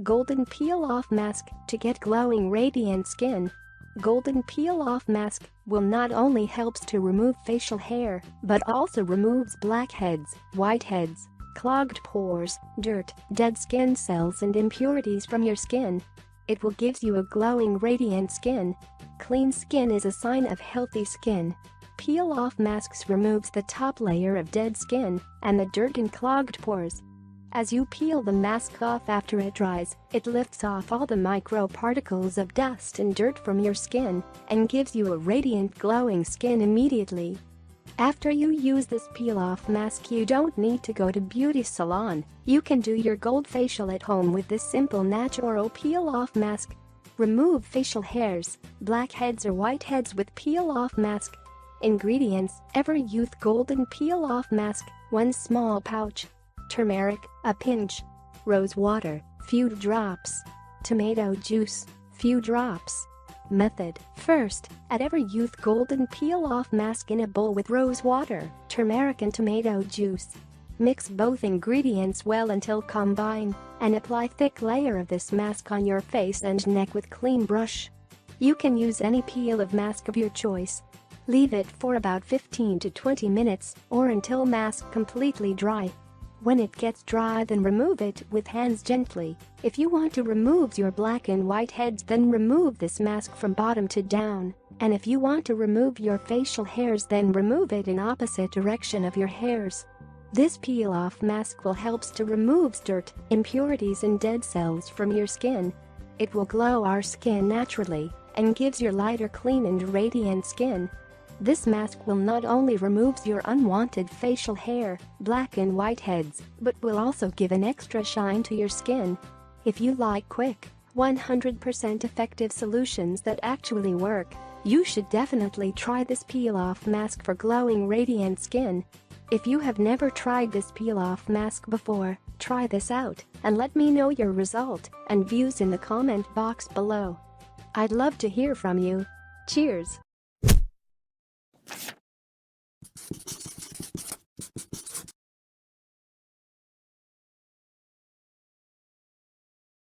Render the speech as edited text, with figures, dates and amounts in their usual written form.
Golden Peel-Off Mask to get glowing radiant skin. Golden Peel-Off Mask will not only helps to remove facial hair but also removes blackheads, whiteheads, clogged pores, dirt, dead skin cells and impurities from your skin. It will give you a glowing radiant skin. Clean skin is a sign of healthy skin. Peel-Off Masks removes the top layer of dead skin and the dirt and clogged pores. As you peel the mask off after it dries, it lifts off all the microparticles of dust and dirt from your skin and gives you a radiant glowing skin immediately. After you use this peel-off mask, you don't need to go to beauty salon. You can do your gold facial at home with this simple natural peel-off mask. Remove facial hairs, blackheads or whiteheads with peel-off mask. Ingredients: Ever Youth Golden Peel-Off Mask, 1 small pouch. Turmeric, a pinch. Rose water, few drops. Tomato juice, few drops. Method: First, add Ever Youth Golden Peel-Off Mask in a bowl with rose water, turmeric and tomato juice. Mix both ingredients well until combined and apply thick layer of this mask on your face and neck with clean brush. You can use any peel of mask of your choice. Leave it for about 15 to 20 minutes or until mask completely dry. When it gets dry, then remove it with hands gently. If you want to remove your black and white heads, then remove this mask from bottom to down. And if you want to remove your facial hairs, then remove it in opposite direction of your hairs. This peel-off mask will helps to remove dirt, impurities and dead cells from your skin. It will glow our skin naturally and gives your lighter, clean and radiant skin. This mask will not only remove your unwanted facial hair, black and white heads, but will also give an extra shine to your skin. If you like quick, 100% effective solutions that actually work, you should definitely try this peel-off mask for glowing radiant skin. If you have never tried this peel-off mask before, try this out and let me know your result and views in the comment box below. I'd love to hear from you. Cheers!